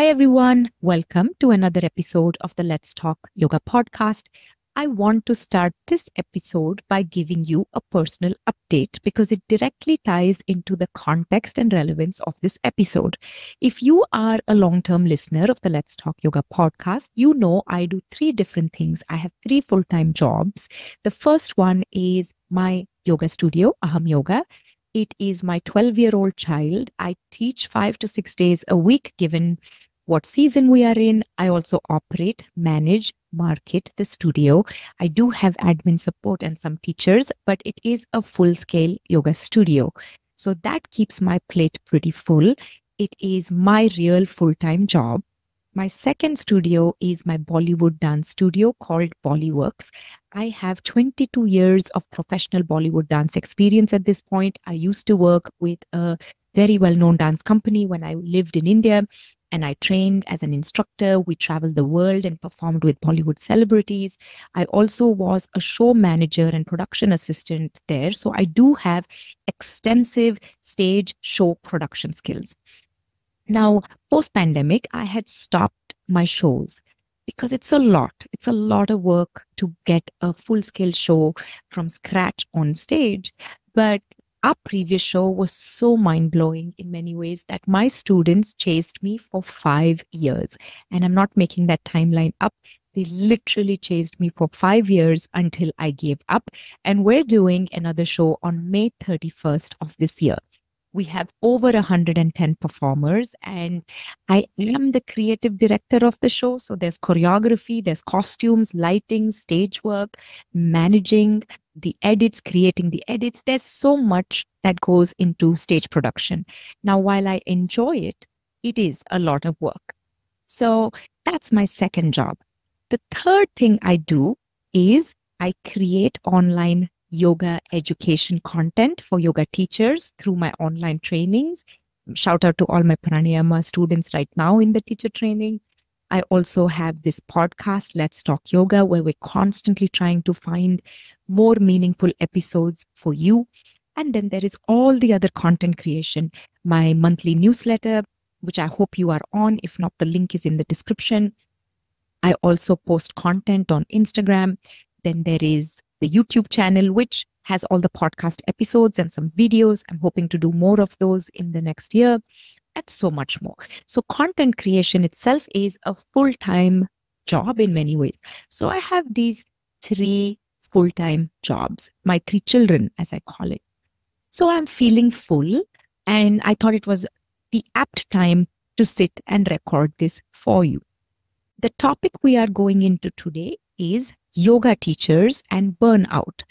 Hi, everyone. Welcome to another episode of the Let's Talk Yoga podcast. I want to start this episode by giving you a personal update because it directly ties into the context and relevance of this episode. If you are a long-term listener of the Let's Talk Yoga podcast, you know I do three different things. I have three full-time jobs. The first one is my yoga studio, Aham Yoga. It is my 12-year-old child. I teach 5 to 6 days a week, given what season we are in. I also operate, manage, market the studio. I do have admin support and some teachers, but it is a full-scale yoga studio. So that keeps my plate pretty full. It is my real full-time job. My second studio is my Bollywood dance studio called Bollyworks. I have 22 years of professional Bollywood dance experience at this point. I used to work with a very well-known dance company when I lived in India, and I trained as an instructor. We traveled the world and performed with Bollywood celebrities. I also was a show manager and production assistant there. So I do have extensive stage show production skills. Now, post-pandemic, I had stopped my shows because it's a lot. It's a lot of work to get a full-scale show from scratch on stage. But our previous show was so mind-blowing in many ways that my students chased me for 5 years. And I'm not making that timeline up. They literally chased me for 5 years until I gave up. And we're doing another show on May 31st of this year. We have over 110 performers, and I am the creative director of the show. So there's choreography, there's costumes, lighting, stage work, managing the edits, creating the edits. There's so much that goes into stage production. Now, while I enjoy it, it is a lot of work. So that's my second job. The third thing I do is I create online yoga education content for yoga teachers through my online trainings. Shout out to all my pranayama students right now in the teacher training. I also have this podcast, Let's Talk Yoga, where we're constantly trying to find more meaningful episodes for you. And then there is all the other content creation, my monthly newsletter, which I hope you are on. If not, the link is in the description. I also post content on Instagram. Then there is the YouTube channel, which has all the podcast episodes and some videos. I'm hoping to do more of those in the next year and so much more. So content creation itself is a full-time job in many ways. So I have these three full-time jobs, my three children, as I call it. So I'm feeling full, and I thought it was the apt time to sit and record this for you. The topic we are going into today is yoga teachers and burnout.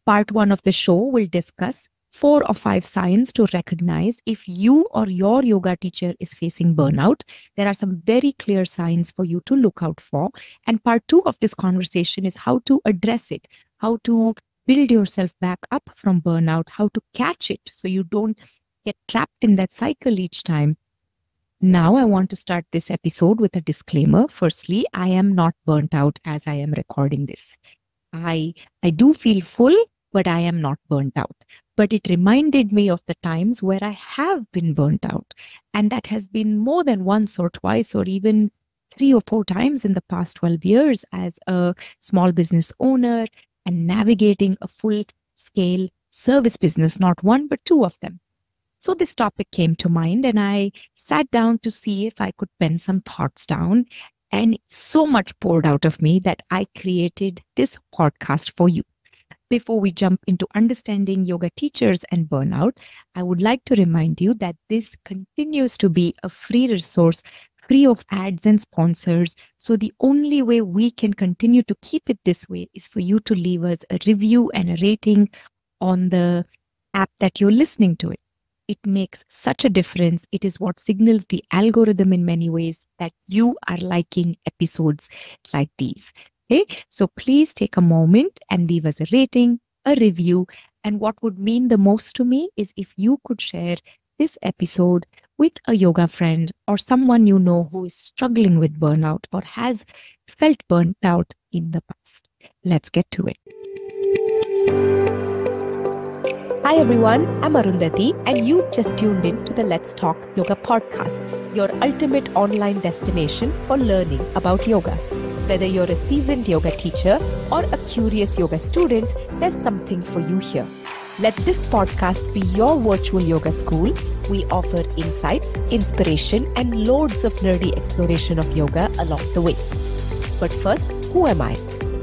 Part 1 of the show will discuss 4 or 5 signs to recognize if you or your yoga teacher is facing burnout. There are some very clear signs for you to look out for. And part 2 of this conversation is how to address it, how to build yourself back up from burnout, how to catch it so you don't get trapped in that cycle each time. Now, I want to start this episode with a disclaimer. Firstly, I am not burnt out as I am recording this. I do feel full, but I am not burnt out. But it reminded me of the times where I have been burnt out. And that has been more than once or twice or even 3 or 4 times in the past 12 years as a small business owner and navigating a full-scale service business, not one, but 2 of them. So this topic came to mind, and I sat down to see if I could pen some thoughts down, and so much poured out of me that I created this podcast for you. Before we jump into understanding yoga teachers and burnout, I would like to remind you that this continues to be a free resource, free of ads and sponsors. So the only way we can continue to keep it this way is for you to leave us a review and a rating on the app that you're listening to it. It makes such a difference. It is what signals the algorithm in many ways that you are liking episodes like these. Okay, so please take a moment and leave us a rating, a review. And what would mean the most to me is if you could share this episode with a yoga friend or someone you know who is struggling with burnout or has felt burnt out in the past. Let's get to it. Hi everyone, I'm Arundhati and you've just tuned in to the Let's Talk Yoga podcast, your ultimate online destination for learning about yoga. Whether you're a seasoned yoga teacher or a curious yoga student, there's something for you here. Let this podcast be your virtual yoga school. We offer insights, inspiration, and loads of nerdy exploration of yoga along the way. But first, who am I?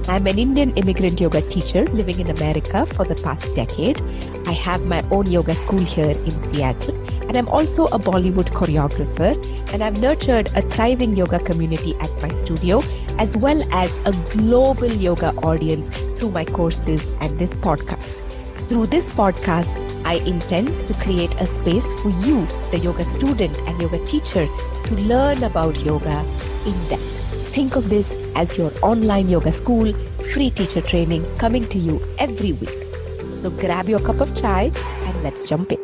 I'm an Indian immigrant yoga teacher living in America for the past decade. I have my own yoga school here in Seattle, and I'm also a Bollywood choreographer, and I've nurtured a thriving yoga community at my studio, as well as a global yoga audience through my courses and this podcast. Through this podcast, I intend to create a space for you, the yoga student and yoga teacher, to learn about yoga in depth. Think of this as your online yoga school, free teacher training coming to you every week. So grab your cup of chai and let's jump in.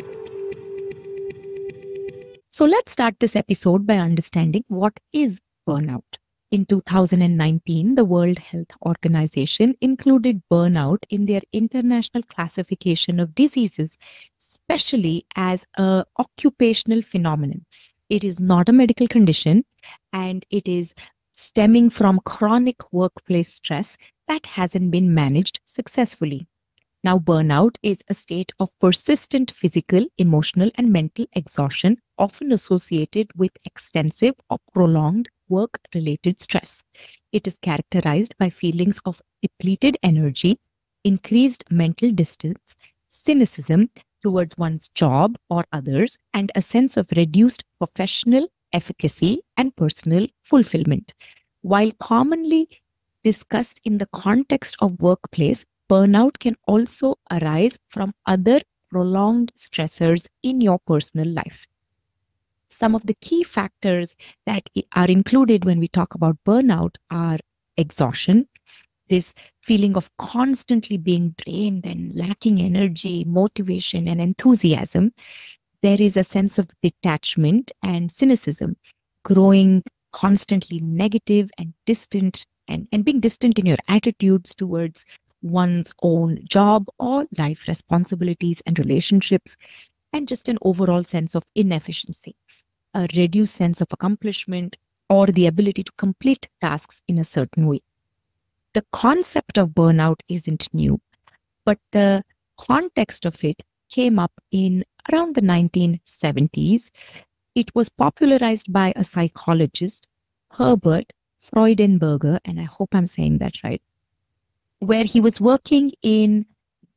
So let's start this episode by understanding what is burnout. In 2019, the World Health Organization included burnout in their international classification of diseases, especially as an occupational phenomenon. It is not a medical condition, and it is stemming from chronic workplace stress that hasn't been managed successfully. Now, burnout is a state of persistent physical, emotional, and mental exhaustion, often associated with extensive or prolonged work-related stress. It is characterized by feelings of depleted energy, increased mental distance, cynicism towards one's job or others, and a sense of reduced professional efficacy and personal fulfillment. While commonly discussed in the context of workplace, burnout can also arise from other prolonged stressors in your personal life. Some of the key factors that are included when we talk about burnout are exhaustion, this feeling of constantly being drained and lacking energy, motivation, and enthusiasm. There is a sense of detachment and cynicism, growing constantly negative and distant, and being distant in your attitudes towards one's own job or life responsibilities and relationships, and just an overall sense of inefficiency, a reduced sense of accomplishment, or the ability to complete tasks in a certain way. The concept of burnout isn't new, but the context of it came up in around the 1970s. It was popularized by a psychologist, Herbert Freudenberger, and I hope I'm saying that right, where he was working in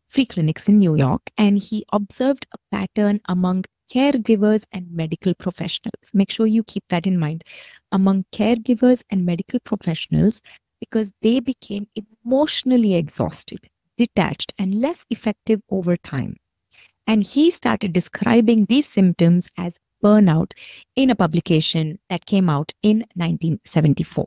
free clinics in New York, and he observed a pattern among caregivers and medical professionals. Make sure you keep that in mind. Among caregivers and medical professionals, because they became emotionally exhausted, detached, and less effective over time. And he started describing these symptoms as burnout in a publication that came out in 1974.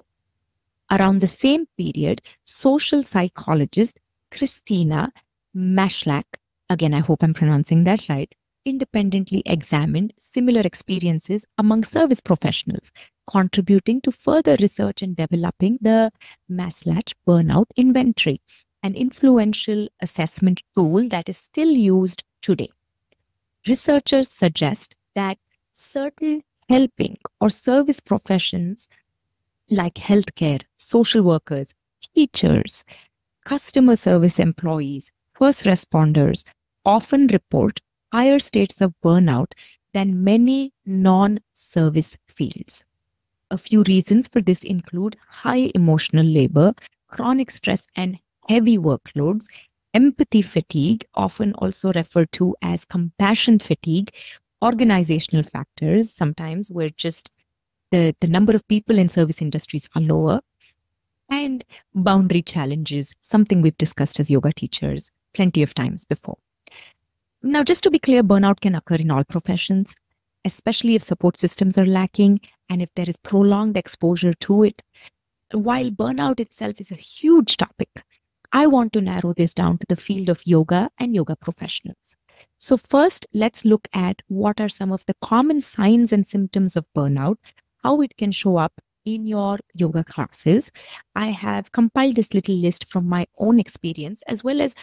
Around the same period, social psychologist Christina Maslach, again, I hope I'm pronouncing that right, independently examined similar experiences among service professionals, contributing to further research and developing the Maslach burnout inventory, an influential assessment tool that is still used today. Researchers suggest that certain helping or service professions like healthcare, social workers, teachers, customer service employees, first responders often report higher states of burnout than many non-service fields. A few reasons for this include high emotional labor, chronic stress and heavy workloads, empathy fatigue, often also referred to as compassion fatigue, organizational factors, sometimes where just the number of people in service industries are lower, and boundary challenges, something we've discussed as yoga teachers plenty of times before. Now, just to be clear, burnout can occur in all professions, especially if support systems are lacking and if there is prolonged exposure to it. While burnout itself is a huge topic, I want to narrow this down to the field of yoga and yoga professionals. So first, let's look at what are some of the common signs and symptoms of burnout, how it can show up in your yoga classes. I have compiled this little list from my own experience, as well as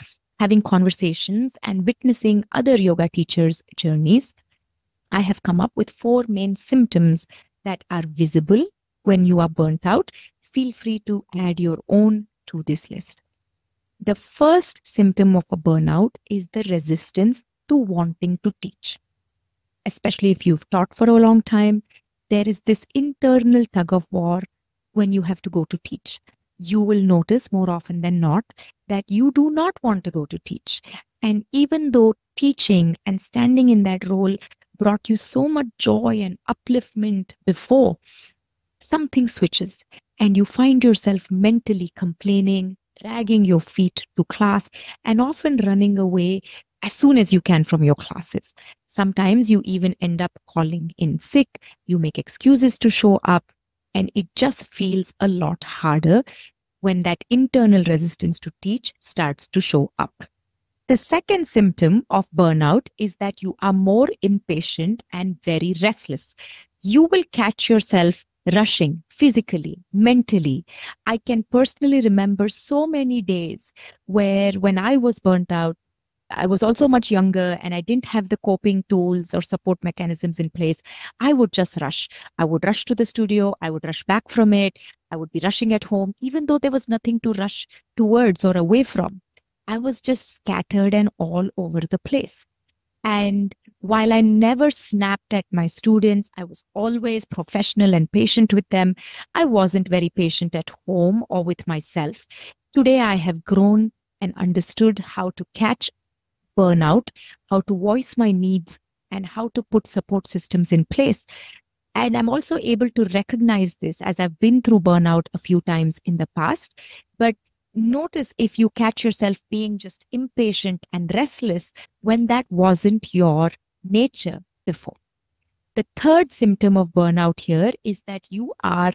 Having conversations and witnessing other yoga teachers' journeys, I have come up with 4 main symptoms that are visible when you are burnt out. Feel free to add your own to this list. The first symptom of a burnout is the resistance to wanting to teach. Especially if you've taught for a long time, there is this internal tug of war when you have to go to teach. You will notice more often than not that you do not want to go to teach. And even though teaching and standing in that role brought you so much joy and upliftment before, something switches and you find yourself mentally complaining, dragging your feet to class, and often running away as soon as you can from your classes. Sometimes you even end up calling in sick, you make excuses to show up, and it just feels a lot harder when that internal resistance to teach starts to show up. The second symptom of burnout is that you are more impatient and very restless. You will catch yourself rushing physically, mentally. I can personally remember so many days where when I was burnt out, I was also much younger and I didn't have the coping tools or support mechanisms in place. I would just rush. I would rush to the studio. I would rush back from it. I would be rushing at home, even though there was nothing to rush towards or away from. I was just scattered and all over the place. And while I never snapped at my students, I was always professional and patient with them. I wasn't very patient at home or with myself. Today, I have grown and understood how to catch burnout, how to voice my needs, and how to put support systems in place. And I'm also able to recognize this as I've been through burnout a few times in the past. But notice if you catch yourself being just impatient and restless when that wasn't your nature before. The third symptom of burnout here is that you are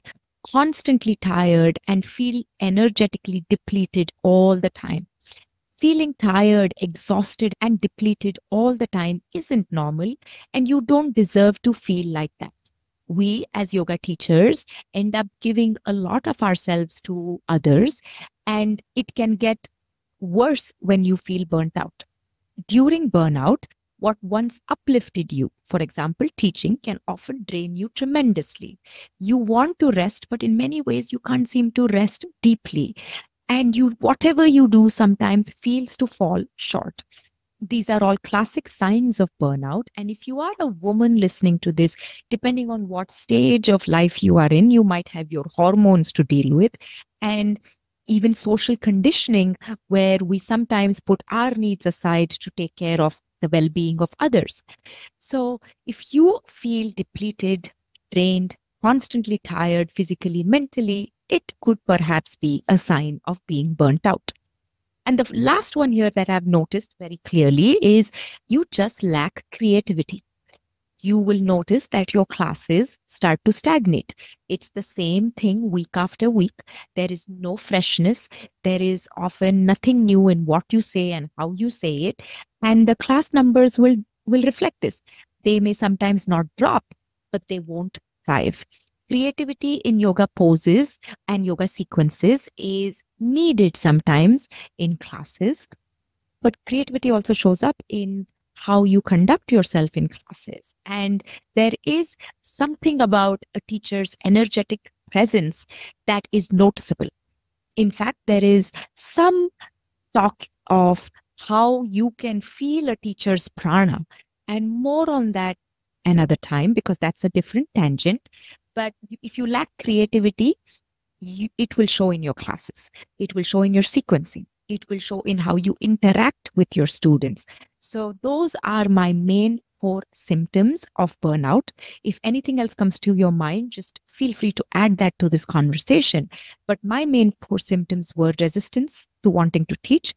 constantly tired and feel energetically depleted all the time. Feeling tired, exhausted, and depleted all the time isn't normal, and you don't deserve to feel like that. We, as yoga teachers, end up giving a lot of ourselves to others, and it can get worse when you feel burnt out. During burnout, what once uplifted you, for example, teaching, can often drain you tremendously. You want to rest, but in many ways, you can't seem to rest deeply. And whatever you do sometimes feels to fall short. These are all classic signs of burnout. And if you are a woman listening to this, depending on what stage of life you are in, you might have your hormones to deal with, and even social conditioning, where we sometimes put our needs aside to take care of the well-being of others. So if you feel depleted, drained, constantly tired physically, mentally, it could perhaps be a sign of being burnt out. And the last one here that I've noticed very clearly is you just lack creativity. You will notice that your classes start to stagnate. It's the same thing week after week. There is no freshness. There is often nothing new in what you say and how you say it. And the class numbers will reflect this. They may sometimes not drop, but they won't thrive. Creativity in yoga poses and yoga sequences is needed sometimes in classes, but creativity also shows up in how you conduct yourself in classes. And there is something about a teacher's energetic presence that is noticeable. In fact, there is some talk of how you can feel a teacher's prana, and more on that another time, because that's a different tangent. But if you lack creativity, it will show in your classes. It will show in your sequencing. It will show in how you interact with your students. So those are my main 4 symptoms of burnout. If anything else comes to your mind, just feel free to add that to this conversation. But my main 4 symptoms were resistance to wanting to teach,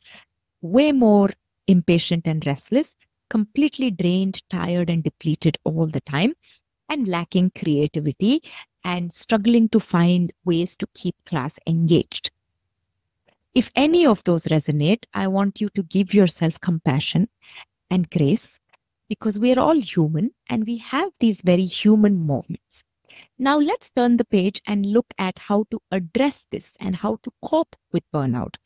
way more impatient and restless, completely drained, tired, and depleted all the time, and lacking creativity and struggling to find ways to keep class engaged. If any of those resonate, I want you to give yourself compassion and grace, because we're all human and we have these very human moments. Now let's turn the page and look at how to address this and how to cope with burnout.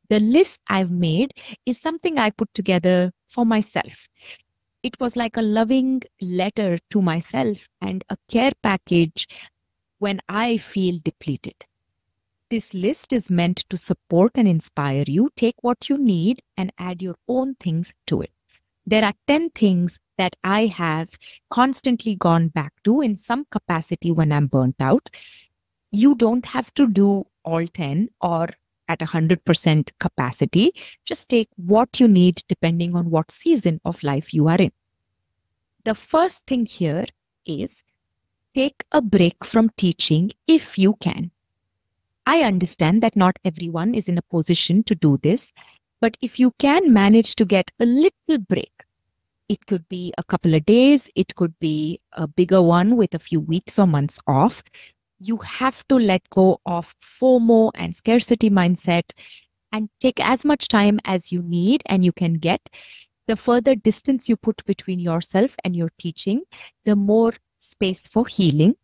The list I've made is something I put together for myself. It was like a loving letter to myself and a care package when I feel depleted. This list is meant to support and inspire you. Take what you need and add your own things to it. There are 10 things that I have constantly gone back to in some capacity when I'm burnt out. You don't have to do all 10 or at 100% capacity. Just take what you need depending on what season of life you are in. The first thing here is take a break from teaching if you can. I understand that not everyone is in a position to do this, but if you can manage to get a little break, it could be a couple of days, it could be a bigger one with a few weeks or months off. You have to let go of FOMO and scarcity mindset and take as much time as you need and you can get. The further distance you put between yourself and your teaching, the more space for healing.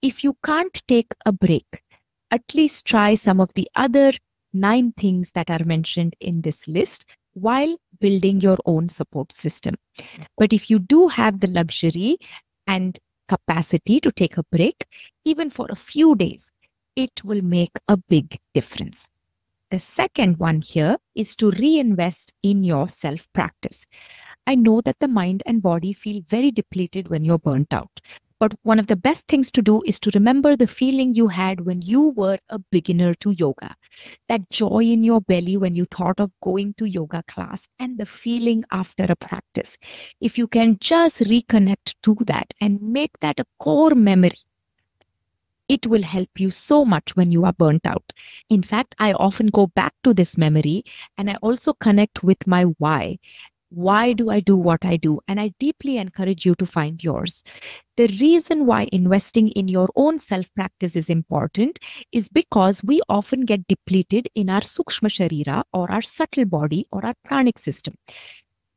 If you can't take a break, at least try some of the other 9 things that are mentioned in this list while building your own support system. But if you do have the luxury and capacity to take a break, even for a few days, it will make a big difference. The second one here is to reinvest in your self-practice. I know that the mind and body feel very depleted when you're burnt out. But one of the best things to do is to remember the feeling you had when you were a beginner to yoga. That joy in your belly when you thought of going to yoga class and the feeling after a practice. If you can just reconnect to that and make that a core memory, it will help you so much when you are burnt out. In fact, I often go back to this memory and I also connect with my why. Why do I do what I do? And I deeply encourage you to find yours. The reason why investing in your own self-practice is important is because we often get depleted in our sukshma sharira or our subtle body or our pranic system.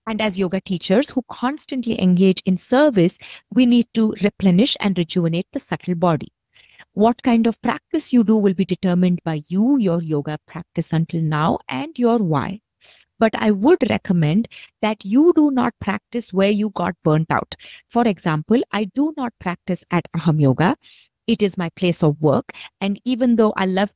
And as yoga teachers who constantly engage in service, we need to replenish and rejuvenate the subtle body. What kind of practice you do will be determined by you, your yoga practice until now, and your why. But I would recommend that you do not practice where you got burnt out. For example, I do not practice at Aham Yoga. It is my place of work. And even though I love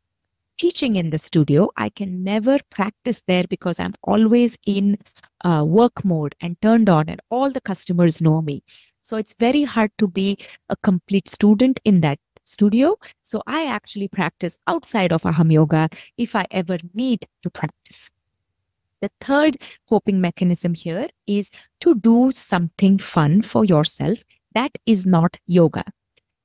teaching in the studio, I can never practice there because I'm always in work mode and turned on and all the customers know me. So it's very hard to be a complete student in that studio. So I actually practice outside of Aham Yoga if I ever need to practice. The third coping mechanism here is to do something fun for yourself that is not yoga.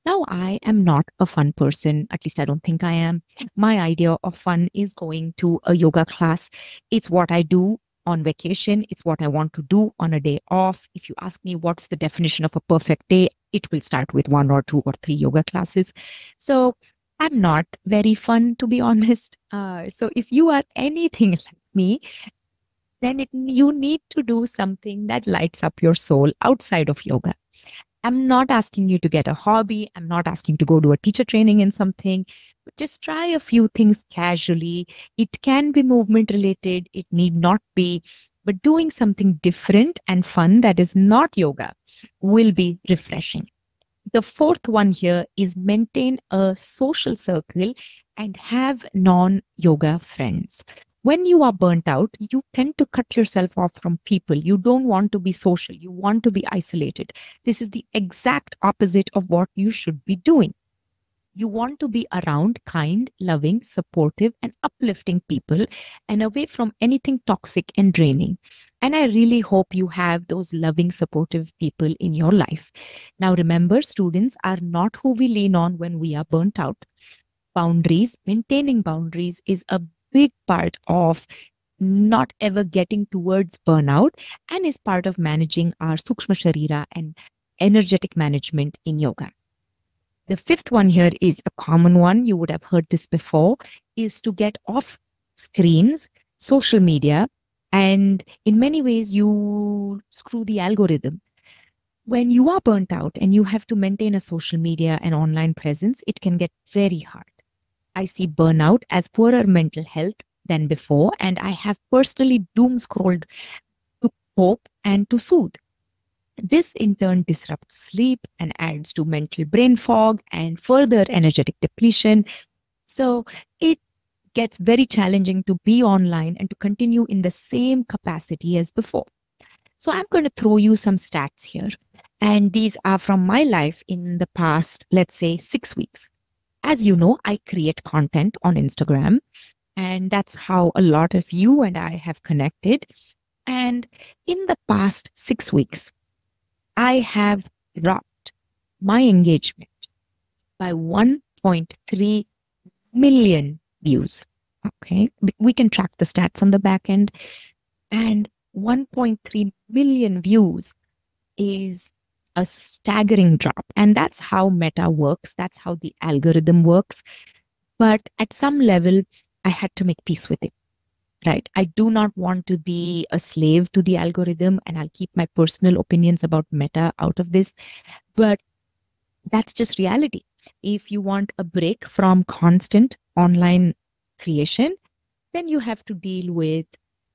Now, I am not a fun person. At least I don't think I am. My idea of fun is going to a yoga class. It's what I do on vacation. It's what I want to do on a day off. If you ask me what's the definition of a perfect day, it will start with 1 or 2 or 3 yoga classes. So I'm not very fun, to be honest. So if you are anything like me, then you need to do something that lights up your soul outside of yoga. I'm not asking you to get a hobby. I'm not asking you to go to a teacher training in something. But just try a few things casually. It can be movement related. It need not be. But doing something different and fun that is not yoga will be refreshing. The fourth one here is maintain a social circle and have non-yoga friends. When you are burnt out, you tend to cut yourself off from people. You don't want to be social. You want to be isolated. This is the exact opposite of what you should be doing. You want to be around kind, loving, supportive, and uplifting people and away from anything toxic and draining. And I really hope you have those loving, supportive people in your life. Now, remember, students are not who we lean on when we are burnt out. Boundaries, maintaining boundaries is a big part of not ever getting towards burnout and is part of managing our sukshma sharira and energetic management in yoga. The fifth one here is a common one. You would have heard this before, is to get off screens, social media, and in many ways you screw the algorithm. When you are burnt out and you have to maintain a social media and online presence, it can get very hard. I see burnout as poorer mental health than before, and I have personally doom scrolled to cope and to soothe. This in turn disrupts sleep and adds to mental brain fog and further energetic depletion. So it gets very challenging to be online and to continue in the same capacity as before. So I'm going to throw you some stats here. And these are from my life in the past, let's say 6 weeks. As you know, I create content on Instagram, and that's how a lot of you and I have connected. And in the past 6 weeks, I have dropped my engagement by 1.3 million views. Okay. We can track the stats on the back end. And 1.3 million views is a staggering drop. And that's how Meta works. That's how the algorithm works. But at some level, I had to make peace with it, right? I do not want to be a slave to the algorithm, and I'll keep my personal opinions about Meta out of this. But that's just reality. If you want a break from constant online creation, then you have to deal with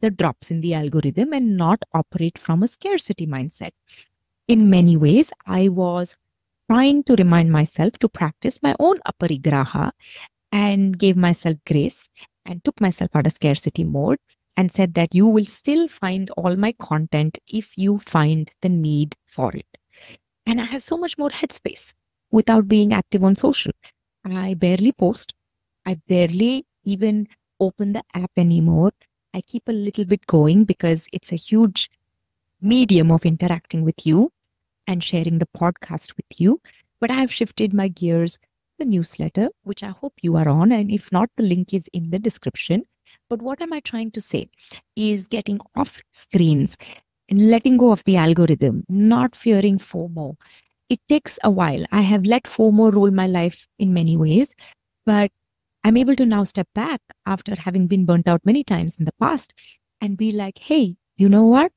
the drops in the algorithm and not operate from a scarcity mindset. In many ways, I was trying to remind myself to practice my own aparigraha and gave myself grace and took myself out of scarcity mode and said that you will still find all my content if you find the need for it. And I have so much more headspace without being active on social. I barely post. I barely even open the app anymore. I keep a little bit going because it's a huge medium of interacting with you and sharing the podcast with you. But I have shifted my gears to the newsletter, which I hope you are on. And if not, the link is in the description. But what am I trying to say is getting off screens and letting go of the algorithm, not fearing FOMO. It takes a while. I have let FOMO rule my life in many ways, but I'm able to now step back after having been burnt out many times in the past and be like, hey, you know what?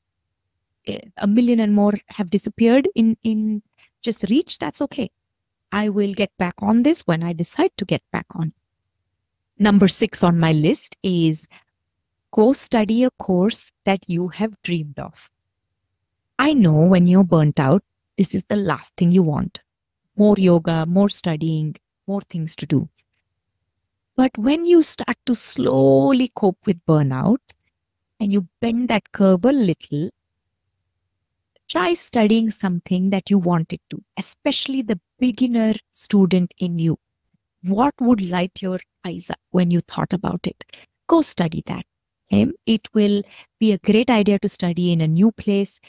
1 million and more have disappeared in just reach. That's okay. I will get back on this when I decide to get back on. Number 6 on my list is go study a course that you have dreamed of. I know when you're burnt out, this is the last thing you want. More yoga, more studying, more things to do. But when you start to slowly cope with burnout and you bend that curve a little, try studying something that you wanted to, especially the beginner student in you. What would light your eyes up when you thought about it? Go study that. Okay? It will be a great idea to study in a new place,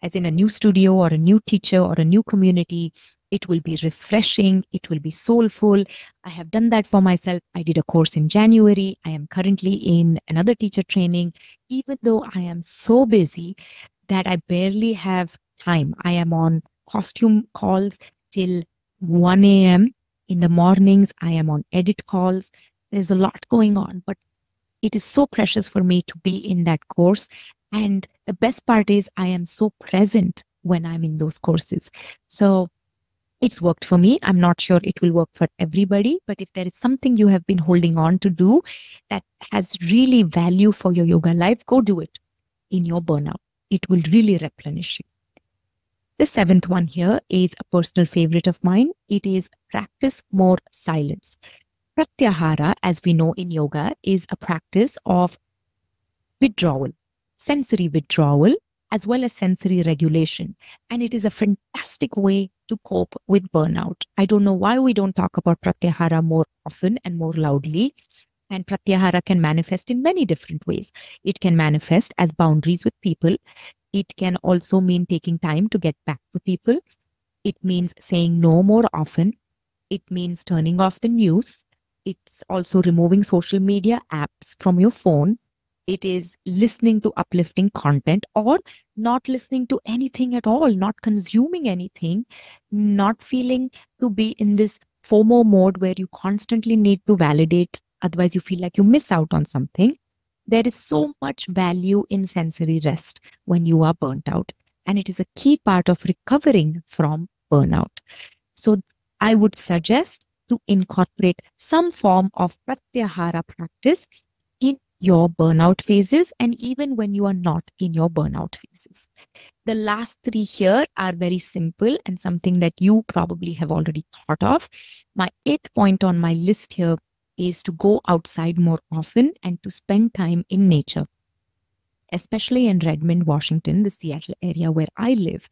as in a new studio or a new teacher or a new community. It will be refreshing. It will be soulful. I have done that for myself. I did a course in January. I am currently in another teacher training, even though I am so busy that I barely have time. I am on costume calls till 1 a.m. In the mornings, I am on edit calls. There's a lot going on, but it is so precious for me to be in that course. And the best part is I am so present when I'm in those courses. So it's worked for me. I'm not sure it will work for everybody, but if there is something you have been holding on to do that has really value for your yoga life, go do it in your burnout. It will really replenish you. The 7th one here is a personal favorite of mine. It is practice more silence. Pratyahara, as we know in yoga, is a practice of withdrawal, sensory withdrawal, as well as sensory regulation. And it is a fantastic way to cope with burnout. I don't know why we don't talk about Pratyahara more often and more loudly. And Pratyahara can manifest in many different ways. It can manifest as boundaries with people. It can also mean taking time to get back to people. It means saying no more often. It means turning off the news. It's also removing social media apps from your phone. It is listening to uplifting content or not listening to anything at all, not consuming anything, not feeling to be in this FOMO mode where you constantly need to validate. Otherwise, you feel like you miss out on something. There is so much value in sensory rest when you are burnt out. And it is a key part of recovering from burnout. So I would suggest to incorporate some form of Pratyahara practice in your burnout phases, and even when you are not in your burnout phases. The last three here are very simple and something that you probably have already thought of. My eighth point on my list here is to go outside more often and to spend time in nature, especially in Redmond, Washington, the Seattle area where I live.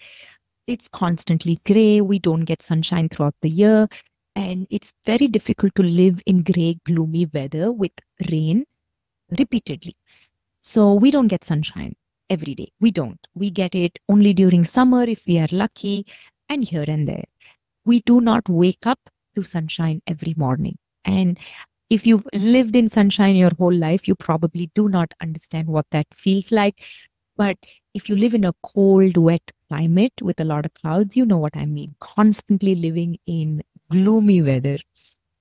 It's constantly gray. We don't get sunshine throughout the year. And it's very difficult to live in gray, gloomy weather with rain repeatedly. So we don't get sunshine every day. We don't. We get it only during summer if we are lucky, and here and there. We do not wake up to sunshine every morning. And if you've lived in sunshine your whole life, you probably do not understand what that feels like. But if you live in a cold, wet climate with a lot of clouds, you know what I mean. Constantly living in gloomy weather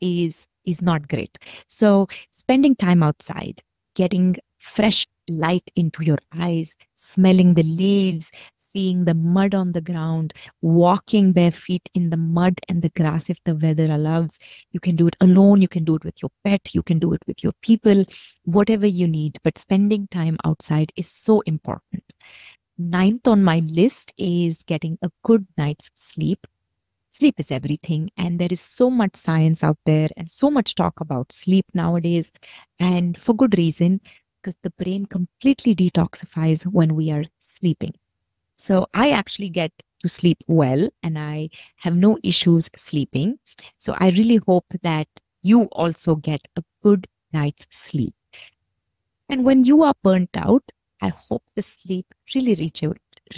is not great. So spending time outside, getting fresh light into your eyes, smelling the leaves, seeing the mud on the ground, walking bare feet in the mud and the grass if the weather allows. You can do it alone, you can do it with your pet, you can do it with your people, whatever you need. But spending time outside is so important. Ninth on my list is getting a good night's sleep. Sleep is everything, and there is so much science out there and so much talk about sleep nowadays, and for good reason, because the brain completely detoxifies when we are sleeping. So I actually get to sleep well and I have no issues sleeping. So I really hope that you also get a good night's sleep. And when you are burnt out, I hope the sleep really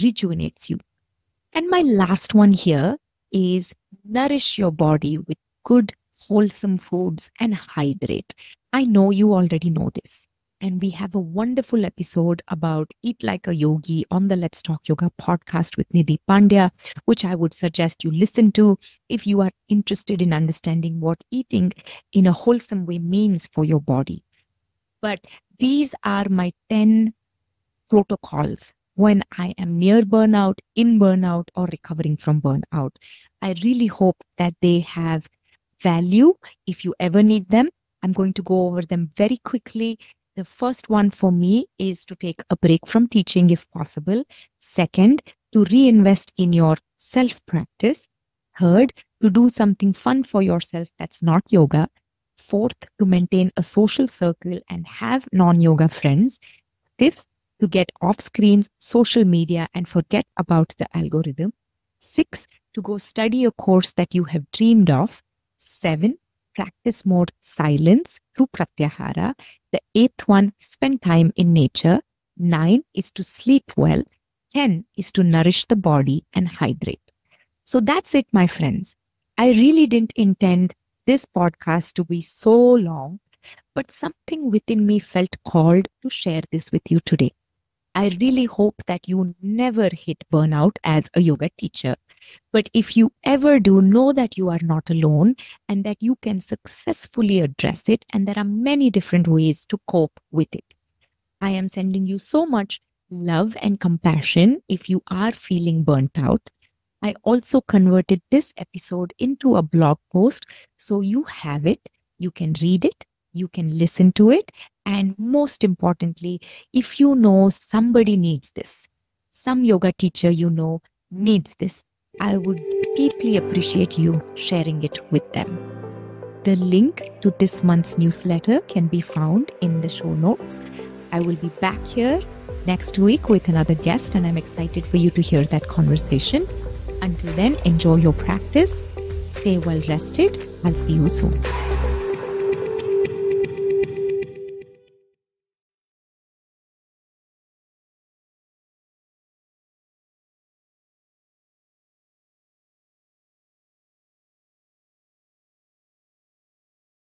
rejuvenates you. And my last one here is nourish your body with good, wholesome foods and hydrate. I know you already know this. And we have a wonderful episode about Eat Like a Yogi on the Let's Talk Yoga podcast with Nidhi Pandya, which I would suggest you listen to if you are interested in understanding what eating in a wholesome way means for your body. But these are my 10 protocols when I am near burnout, in burnout, or recovering from burnout. I really hope that they have value if you ever need them. I'm going to go over them very quickly. The first one for me is to take a break from teaching if possible. Second, to reinvest in your self-practice. Third, to do something fun for yourself that's not yoga. Fourth, to maintain a social circle and have non-yoga friends. Fifth, to get off screens, social media, and forget about the algorithm. 6, to go study a course that you have dreamed of. 7, practice more silence through pratyahara. The 8th one, spend time in nature. 9 is to sleep well. 10 is to nourish the body and hydrate. So that's it, my friends. I really didn't intend this podcast to be so long, but something within me felt called to share this with you today. I really hope that you never hit burnout as a yoga teacher. But if you ever do, know that you are not alone and that you can successfully address it. And there are many different ways to cope with it. I am sending you so much love and compassion if you are feeling burnt out. I also converted this episode into a blog post, so you have it, you can read it, you can listen to it. And most importantly, if you know somebody needs this, some yoga teacher you know needs this, I would deeply appreciate you sharing it with them. The link to this month's newsletter can be found in the show notes. I will be back here next week with another guest, and I'm excited for you to hear that conversation. Until then, enjoy your practice. Stay well rested. I'll see you soon.